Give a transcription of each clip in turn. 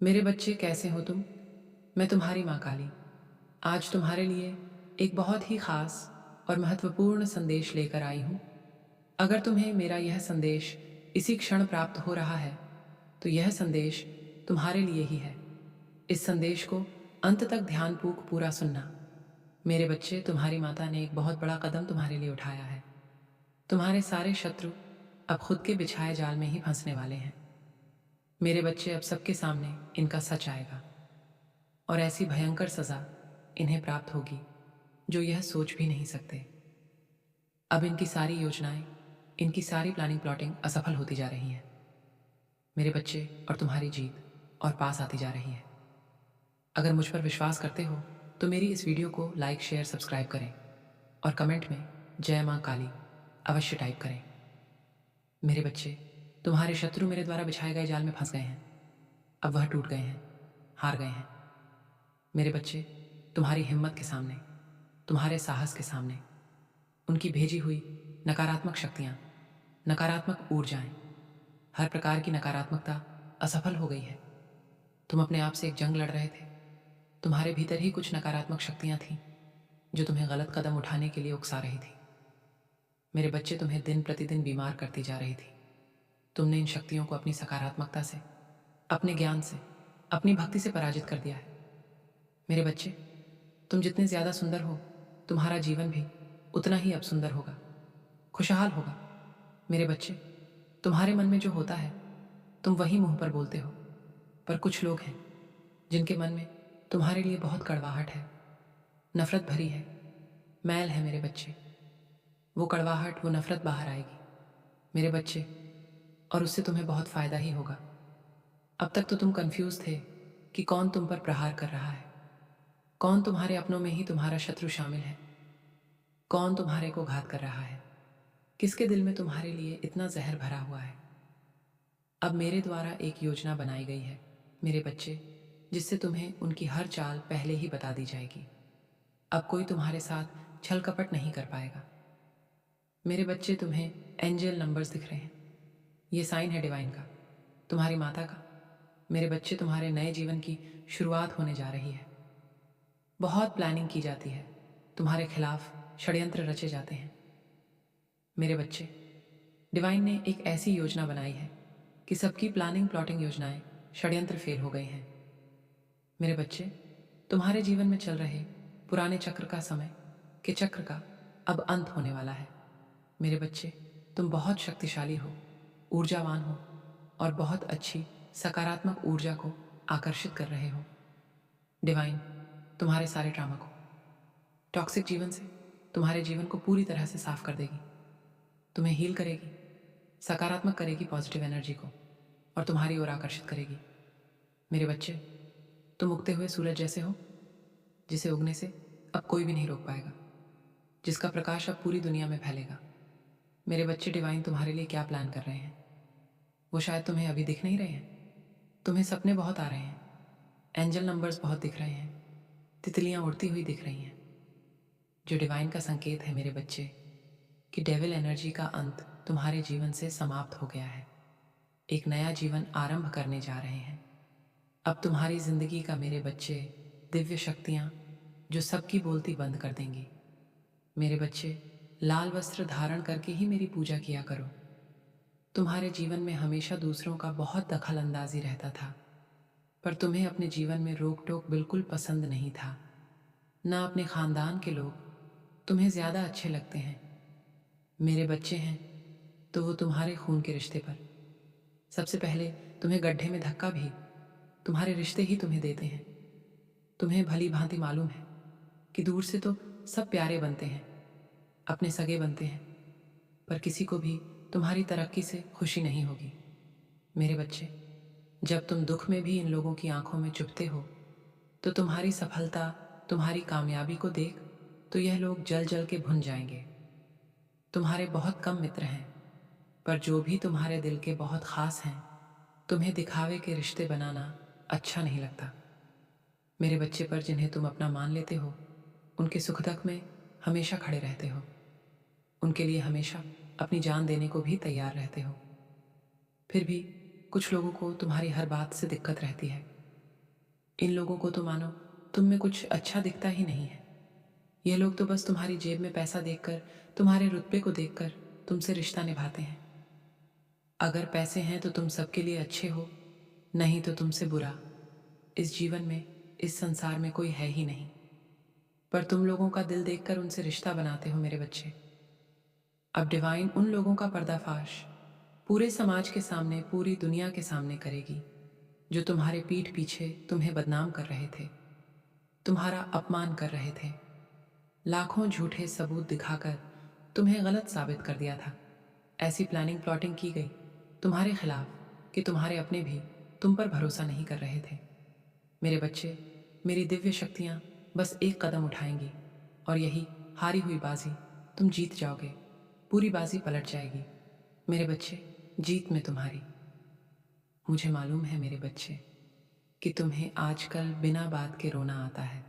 मेरे बच्चे कैसे हो तुम। मैं तुम्हारी माँ काली आज तुम्हारे लिए एक बहुत ही खास और महत्वपूर्ण संदेश लेकर आई हूँ। अगर तुम्हें मेरा यह संदेश इसी क्षण प्राप्त हो रहा है तो यह संदेश तुम्हारे लिए ही है। इस संदेश को अंत तक ध्यानपूर्वक पूरा सुनना। मेरे बच्चे, तुम्हारी माता ने एक बहुत बड़ा कदम तुम्हारे लिए उठाया है। तुम्हारे सारे शत्रु अब खुद के बिछाए जाल में ही फंसने वाले हैं। मेरे बच्चे, अब सबके सामने इनका सच आएगा और ऐसी भयंकर सजा इन्हें प्राप्त होगी जो यह सोच भी नहीं सकते। अब इनकी सारी योजनाएं, इनकी सारी प्लानिंग प्लॉटिंग असफल होती जा रही हैं। मेरे बच्चे, और तुम्हारी जीत और पास आती जा रही है। अगर मुझ पर विश्वास करते हो तो मेरी इस वीडियो को लाइक शेयर सब्सक्राइब करें और कमेंट में जय माँ काली अवश्य टाइप करें। मेरे बच्चे, तुम्हारे शत्रु मेरे द्वारा बिछाए गए जाल में फंस गए हैं। अब वह टूट गए हैं, हार गए हैं। मेरे बच्चे, तुम्हारी हिम्मत के सामने, तुम्हारे साहस के सामने उनकी भेजी हुई नकारात्मक शक्तियाँ, नकारात्मक ऊर्जाएं, हर प्रकार की नकारात्मकता असफल हो गई है। तुम अपने आप से एक जंग लड़ रहे थे। तुम्हारे भीतर ही कुछ नकारात्मक शक्तियाँ थीं जो तुम्हें गलत कदम उठाने के लिए उकसा रही थी। मेरे बच्चे, तुम्हें दिन प्रतिदिन बीमार करती जा रही थी। तुमने इन शक्तियों को अपनी सकारात्मकता से, अपने ज्ञान से, अपनी भक्ति से पराजित कर दिया है। मेरे बच्चे, तुम जितने ज़्यादा सुंदर हो, तुम्हारा जीवन भी उतना ही अब सुंदर होगा, खुशहाल होगा। मेरे बच्चे, तुम्हारे मन में जो होता है तुम वही मुंह पर बोलते हो, पर कुछ लोग हैं जिनके मन में तुम्हारे लिए बहुत कड़वाहट है, नफरत भरी है, मैल है। मेरे बच्चे, वो कड़वाहट, वो नफरत बाहर आएगी मेरे बच्चे, और उससे तुम्हें बहुत फ़ायदा ही होगा। अब तक तो तुम कंफ्यूज थे कि कौन तुम पर प्रहार कर रहा है, कौन तुम्हारे अपनों में ही तुम्हारा शत्रु शामिल है, कौन तुम्हारे को घात कर रहा है, किसके दिल में तुम्हारे लिए इतना जहर भरा हुआ है। अब मेरे द्वारा एक योजना बनाई गई है मेरे बच्चे, जिससे तुम्हें उनकी हर चाल पहले ही बता दी जाएगी। अब कोई तुम्हारे साथ छल कपट नहीं कर पाएगा। मेरे बच्चे, तुम्हें एंजल नंबर्स दिख रहे हैं। ये साइन है डिवाइन का, तुम्हारी माता का। मेरे बच्चे, तुम्हारे नए जीवन की शुरुआत होने जा रही है। बहुत प्लानिंग की जाती है, तुम्हारे खिलाफ षड्यंत्र रचे जाते हैं। मेरे बच्चे, डिवाइन ने एक ऐसी योजना बनाई है कि सबकी प्लानिंग प्लॉटिंग योजनाएं षड्यंत्र फेल हो गई हैं। मेरे बच्चे, तुम्हारे जीवन में चल रहे पुराने चक्र का, समय के चक्र का अब अंत होने वाला है। मेरे बच्चे, तुम बहुत शक्तिशाली हो, ऊर्जावान हो और बहुत अच्छी सकारात्मक ऊर्जा को आकर्षित कर रहे हो। डिवाइन तुम्हारे सारे ड्रामा को, टॉक्सिक जीवन से तुम्हारे जीवन को पूरी तरह से साफ कर देगी, तुम्हें हील करेगी, सकारात्मक करेगी पॉजिटिव एनर्जी को, और तुम्हारी ओर आकर्षित करेगी। मेरे बच्चे, तुम उगते हुए सूरज जैसे हो, जिसे उगने से अब कोई भी नहीं रोक पाएगा, जिसका प्रकाश अब पूरी दुनिया में फैलेगा। मेरे बच्चे, डिवाइन तुम्हारे लिए क्या प्लान कर रहे हैं वो शायद तुम्हें अभी दिख नहीं रहे हैं। तुम्हें सपने बहुत आ रहे हैं, एंजल नंबर्स बहुत दिख रहे हैं, तितलियां उड़ती हुई दिख रही हैं, जो डिवाइन का संकेत है मेरे बच्चे कि डेविल एनर्जी का अंत तुम्हारे जीवन से समाप्त हो गया है। एक नया जीवन आरंभ करने जा रहे हैं। अब तुम्हारी जिंदगी का मेरे बच्चे दिव्य शक्तियाँ जो सबकी बोलती बंद कर देंगी। मेरे बच्चे, लाल वस्त्र धारण करके ही मेरी पूजा किया करो। तुम्हारे जीवन में हमेशा दूसरों का बहुत दखल अंदाजी रहता था, पर तुम्हें अपने जीवन में रोक टोक बिल्कुल पसंद नहीं था। ना अपने खानदान के लोग तुम्हें ज़्यादा अच्छे लगते हैं। मेरे बच्चे हैं तो वो तुम्हारे खून के रिश्ते पर सबसे पहले तुम्हें गड्ढे में धक्का भी तुम्हारे रिश्ते ही तुम्हें देते हैं। तुम्हें भली भांति मालूम है कि दूर से तो सब प्यारे बनते हैं, अपने सगे बनते हैं, पर किसी को भी तुम्हारी तरक्की से खुशी नहीं होगी। मेरे बच्चे, जब तुम दुख में भी इन लोगों की आंखों में चुभते हो तो तुम्हारी सफलता, तुम्हारी कामयाबी को देख तो यह लोग जल जल के भुन जाएंगे। तुम्हारे बहुत कम मित्र हैं, पर जो भी तुम्हारे दिल के बहुत खास हैं, तुम्हें दिखावे के रिश्ते बनाना अच्छा नहीं लगता। मेरे बच्चे, पर जिन्हें तुम अपना मान लेते हो उनके सुख दुख में हमेशा खड़े रहते हो, उनके लिए हमेशा अपनी जान देने को भी तैयार रहते हो। फिर भी कुछ लोगों को तुम्हारी हर बात से दिक्कत रहती है, इन लोगों को तो मानो तुम में कुछ अच्छा दिखता ही नहीं है। ये लोग तो बस तुम्हारी जेब में पैसा देखकर, तुम्हारे रुतबे को देखकर तुमसे रिश्ता निभाते हैं। अगर पैसे हैं तो तुम सबके लिए अच्छे हो, नहीं तो तुमसे बुरा। इस जीवन में, इस संसार में कोई है ही नहीं। पर तुम लोगों का दिल देखकर उनसे रिश्ता बनाते हो मेरे बच्चे। अब डिवाइन उन लोगों का पर्दाफाश पूरे समाज के सामने, पूरी दुनिया के सामने करेगी, जो तुम्हारे पीठ पीछे तुम्हें बदनाम कर रहे थे, तुम्हारा अपमान कर रहे थे, लाखों झूठे सबूत दिखाकर तुम्हें गलत साबित कर दिया था। ऐसी प्लानिंग प्लॉटिंग की गई तुम्हारे खिलाफ कि तुम्हारे अपने भी तुम पर भरोसा नहीं कर रहे थे। मेरे बच्चे, मेरी दिव्य शक्तियाँ बस एक कदम उठाएंगी और यही हारी हुई बाजी तुम जीत जाओगे। पूरी बाजी पलट जाएगी। मेरे बच्चे, जीत में तुम्हारी। मुझे मालूम है मेरे बच्चे कि तुम्हें आजकल बिना बात के रोना आता है।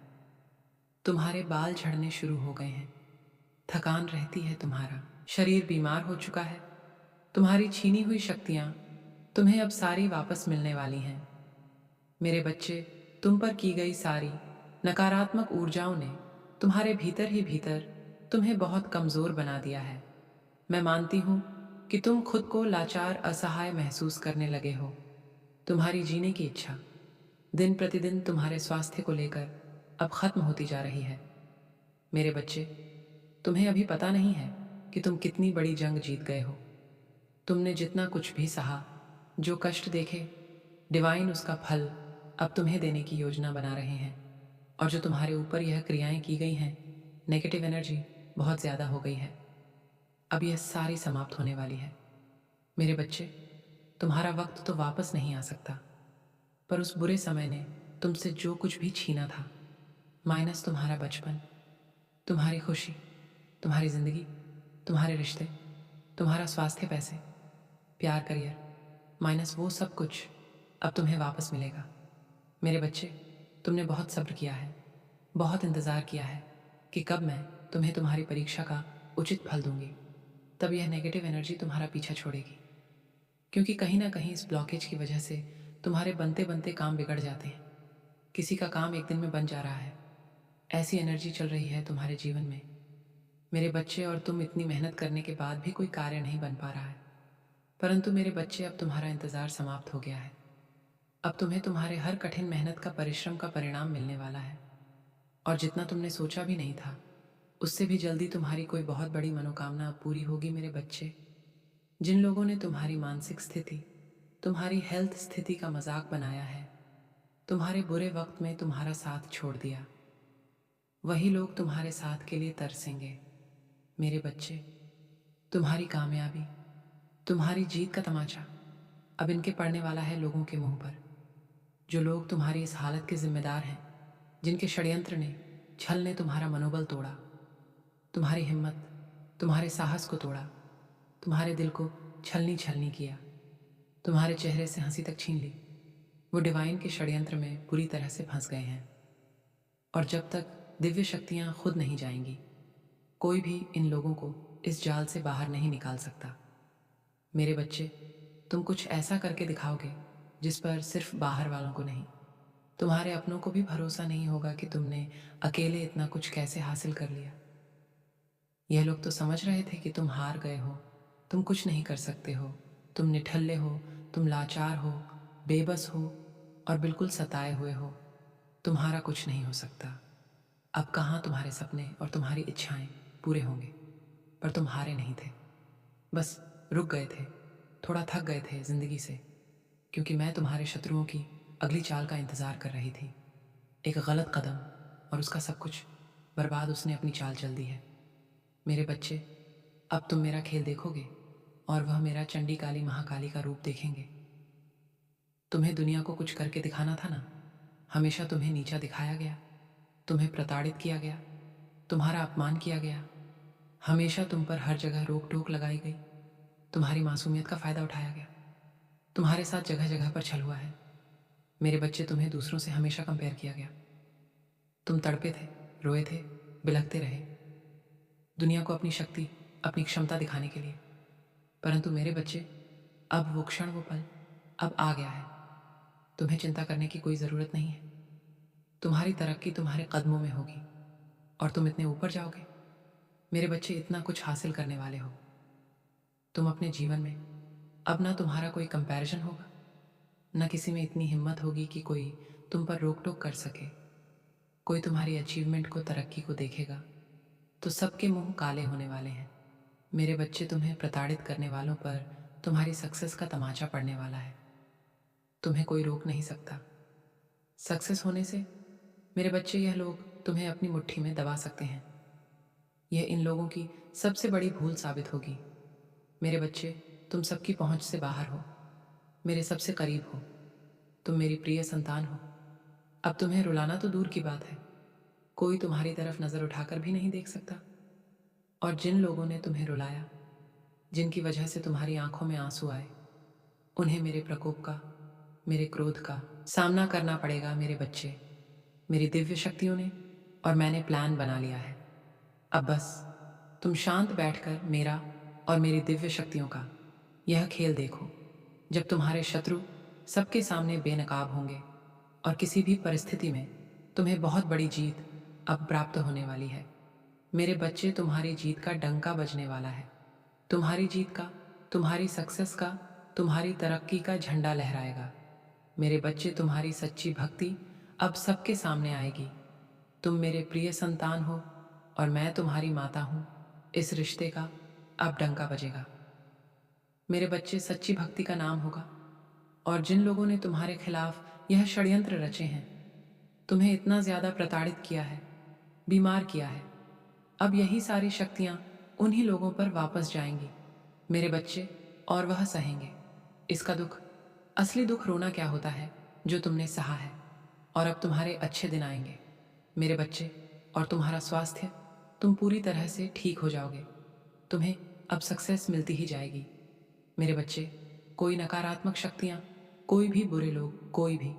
तुम्हारे बाल झड़ने शुरू हो गए हैं, थकान रहती है, तुम्हारा शरीर बीमार हो चुका है। तुम्हारी छीनी हुई शक्तियाँ तुम्हें अब सारी वापस मिलने वाली हैं। मेरे बच्चे, तुम पर की गई सारी नकारात्मक ऊर्जाओं ने तुम्हारे भीतर ही भीतर तुम्हें बहुत कमज़ोर बना दिया है। मैं मानती हूँ कि तुम खुद को लाचार, असहाय महसूस करने लगे हो। तुम्हारी जीने की इच्छा दिन प्रतिदिन तुम्हारे स्वास्थ्य को लेकर अब खत्म होती जा रही है। मेरे बच्चे, तुम्हें अभी पता नहीं है कि तुम कितनी बड़ी जंग जीत गए हो। तुमने जितना कुछ भी सहा, जो कष्ट देखे, डिवाइन उसका फल अब तुम्हें देने की योजना बना रहे हैं। और जो तुम्हारे ऊपर यह क्रियाएं की गई हैं, नेगेटिव एनर्जी बहुत ज़्यादा हो गई है। अब यह सारी समाप्त होने वाली है। मेरे बच्चे, तुम्हारा वक्त तो वापस नहीं आ सकता, पर उस बुरे समय ने तुमसे जो कुछ भी छीना था, माइनस तुम्हारा बचपन, तुम्हारी खुशी, तुम्हारी ज़िंदगी, तुम्हारे रिश्ते, तुम्हारा स्वास्थ्य, पैसे, प्यार, करियर, माइनस वो सब कुछ अब तुम्हें वापस मिलेगा। मेरे बच्चे, तुमने बहुत सब्र किया है, बहुत इंतज़ार किया है कि कब मैं तुम्हें तुम्हारी परीक्षा का उचित फल दूंगी। तब यह नेगेटिव एनर्जी तुम्हारा पीछा छोड़ेगी, क्योंकि कहीं ना कहीं इस ब्लॉकेज की वजह से तुम्हारे बनते बनते काम बिगड़ जाते हैं। किसी का काम एक दिन में बन जा रहा है, ऐसी एनर्जी चल रही है तुम्हारे जीवन में मेरे बच्चे। और तुम इतनी मेहनत करने के बाद भी कोई कार्य नहीं बन पा रहा है। परंतु मेरे बच्चे, अब तुम्हारा इंतज़ार समाप्त हो गया है। अब तुम्हें तुम्हारे हर कठिन मेहनत का, परिश्रम का परिणाम मिलने वाला है। और जितना तुमने सोचा भी नहीं था, उससे भी जल्दी तुम्हारी कोई बहुत बड़ी मनोकामना अब पूरी होगी मेरे बच्चे। जिन लोगों ने तुम्हारी मानसिक स्थिति, तुम्हारी हेल्थ स्थिति का मजाक बनाया है, तुम्हारे बुरे वक्त में तुम्हारा साथ छोड़ दिया, वही लोग तुम्हारे साथ के लिए तरसेंगे। मेरे बच्चे, तुम्हारी कामयाबी, तुम्हारी जीत का तमाचा अब इनके पड़ने वाला है लोगों के मुंह पर। जो लोग तुम्हारी इस हालत के जिम्मेदार हैं, जिनके षड्यंत्र ने, छल ने तुम्हारा मनोबल तोड़ा, तुम्हारी हिम्मत, तुम्हारे साहस को तोड़ा, तुम्हारे दिल को छलनी छलनी किया, तुम्हारे चेहरे से हंसी तक छीन ली, वो डिवाइन के षड्यंत्र में पूरी तरह से फंस गए हैं। और जब तक दिव्य शक्तियाँ खुद नहीं जाएंगी, कोई भी इन लोगों को इस जाल से बाहर नहीं निकाल सकता। मेरे बच्चे, तुम कुछ ऐसा करके दिखाओगे जिस पर सिर्फ बाहर वालों को नहीं, तुम्हारे अपनों को भी भरोसा नहीं होगा कि तुमने अकेले इतना कुछ कैसे हासिल कर लिया। यह लोग तो समझ रहे थे कि तुम हार गए हो, तुम कुछ नहीं कर सकते हो, तुम निठल्ले हो, तुम लाचार हो, बेबस हो और बिल्कुल सताए हुए हो। तुम्हारा कुछ नहीं हो सकता। अब कहाँ तुम्हारे सपने और तुम्हारी इच्छाएं पूरे होंगे। पर तुम हारे नहीं थे, बस रुक गए थे, थोड़ा थक गए थे जिंदगी से, क्योंकि मैं तुम्हारे शत्रुओं की अगली चाल का इंतज़ार कर रही थी। एक गलत कदम और उसका सब कुछ बर्बाद उसने अपनी चाल चल दी है। मेरे बच्चे, अब तुम मेरा खेल देखोगे और वह मेरा चंडी काली महाकाली का रूप देखेंगे। तुम्हें दुनिया को कुछ करके दिखाना था ना, हमेशा तुम्हें नीचा दिखाया गया, तुम्हें प्रताड़ित किया गया, तुम्हारा अपमान किया गया, हमेशा तुम पर हर जगह रोक टोक लगाई गई, तुम्हारी मासूमियत का फ़ायदा उठाया गया, तुम्हारे साथ जगह जगह पर छल हुआ है। मेरे बच्चे, तुम्हें दूसरों से हमेशा कंपेयर किया गया। तुम तड़पे थे, रोए थे, बिलखते रहे दुनिया को अपनी शक्ति, अपनी क्षमता दिखाने के लिए। परंतु मेरे बच्चे, अब वो क्षण, वो पल अब आ गया है। तुम्हें चिंता करने की कोई ज़रूरत नहीं है। तुम्हारी तरक्की तुम्हारे कदमों में होगी और तुम इतने ऊपर जाओगे। मेरे बच्चे, इतना कुछ हासिल करने वाले हो तुम अपने जीवन में। अब ना तुम्हारा कोई कंपैरिजन होगा, न किसी में इतनी हिम्मत होगी कि कोई तुम पर रोक टोक कर सके। कोई तुम्हारी अचीवमेंट को, तरक्की को देखेगा तो सबके मुंह काले होने वाले हैं। मेरे बच्चे, तुम्हें प्रताड़ित करने वालों पर तुम्हारी सक्सेस का तमाचा पड़ने वाला है। तुम्हें कोई रोक नहीं सकता सक्सेस होने से। मेरे बच्चे, यह लोग तुम्हें अपनी मुट्ठी में दबा सकते हैं। यह इन लोगों की सबसे बड़ी भूल साबित होगी। मेरे बच्चे, तुम सबकी पहुंच से बाहर हो, मेरे सबसे करीब हो। तुम मेरी प्रिय संतान हो। अब तुम्हें रुलाना तो दूर की बात है, कोई तुम्हारी तरफ नजर उठाकर भी नहीं देख सकता। और जिन लोगों ने तुम्हें रुलाया, जिनकी वजह से तुम्हारी आंखों में आंसू आए, उन्हें मेरे प्रकोप का, मेरे क्रोध का सामना करना पड़ेगा। मेरे बच्चे, मेरी दिव्य शक्तियों ने और मैंने प्लान बना लिया है। अब बस तुम शांत बैठकर मेरा और मेरी दिव्य शक्तियों का यह खेल देखो। जब तुम्हारे शत्रु सबके सामने बेनकाब होंगे और किसी भी परिस्थिति में तुम्हें बहुत बड़ी जीत अब प्राप्त होने वाली है। मेरे बच्चे, तुम्हारी जीत का डंका बजने वाला है। तुम्हारी जीत का, तुम्हारी सक्सेस का, तुम्हारी तरक्की का झंडा लहराएगा। मेरे बच्चे, तुम्हारी सच्ची भक्ति अब सबके सामने आएगी। तुम मेरे प्रिय संतान हो और मैं तुम्हारी माता हूँ। इस रिश्ते का अब डंका बजेगा। मेरे बच्चे, सच्ची भक्ति का नाम होगा। और जिन लोगों ने तुम्हारे खिलाफ यह षड्यंत्र रचे हैं, तुम्हें इतना ज्यादा प्रताड़ित किया है, बीमार किया है, अब यही सारी शक्तियां उन्हीं लोगों पर वापस जाएंगी। मेरे बच्चे, और वह सहेंगे इसका दुख। असली दुख रोना क्या होता है, जो तुमने सहा है। और अब तुम्हारे अच्छे दिन आएंगे मेरे बच्चे, और तुम्हारा स्वास्थ्य, तुम पूरी तरह से ठीक हो जाओगे। तुम्हें अब सक्सेस मिलती ही जाएगी। मेरे बच्चे, कोई नकारात्मक शक्तियाँ, कोई भी बुरे लोग, कोई भी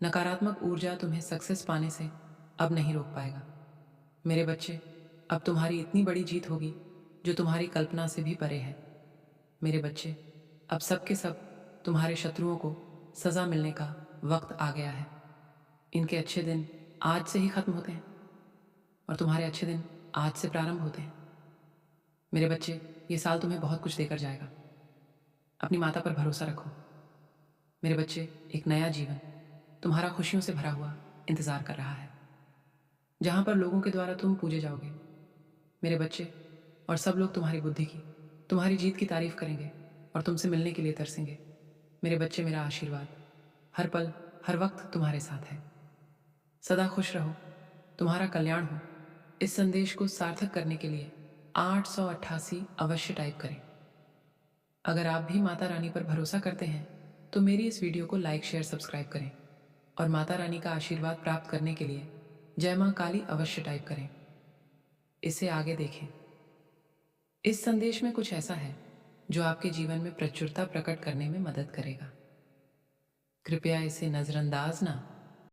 नकारात्मक ऊर्जा तुम्हें सक्सेस पाने से अब नहीं रोक पाएगा। मेरे बच्चे, अब तुम्हारी इतनी बड़ी जीत होगी जो तुम्हारी कल्पना से भी परे है। मेरे बच्चे, अब सब के सब तुम्हारे शत्रुओं को सज़ा मिलने का वक्त आ गया है। इनके अच्छे दिन आज से ही खत्म होते हैं और तुम्हारे अच्छे दिन आज से प्रारंभ होते हैं। मेरे बच्चे, ये साल तुम्हें बहुत कुछ देकर जाएगा। अपनी माता पर भरोसा रखो। मेरे बच्चे, एक नया जीवन तुम्हारा खुशियों से भरा हुआ इंतजार कर रहा है, जहां पर लोगों के द्वारा तुम पूजे जाओगे। मेरे बच्चे, और सब लोग तुम्हारी बुद्धि की, तुम्हारी जीत की तारीफ करेंगे और तुमसे मिलने के लिए तरसेंगे। मेरे बच्चे, मेरा आशीर्वाद हर पल, हर वक्त तुम्हारे साथ है। सदा खुश रहो, तुम्हारा कल्याण हो। इस संदेश को सार्थक करने के लिए 888 अवश्य टाइप करें। अगर आप भी माता रानी पर भरोसा करते हैं तो मेरी इस वीडियो को लाइक, शेयर, सब्सक्राइब करें और माता रानी का आशीर्वाद प्राप्त करने के लिए जय मां काली अवश्य टाइप करें। इसे आगे देखें। इस संदेश में कुछ ऐसा है जो आपके जीवन में प्रचुरता प्रकट करने में मदद करेगा। कृपया इसे नज़रअंदाज ना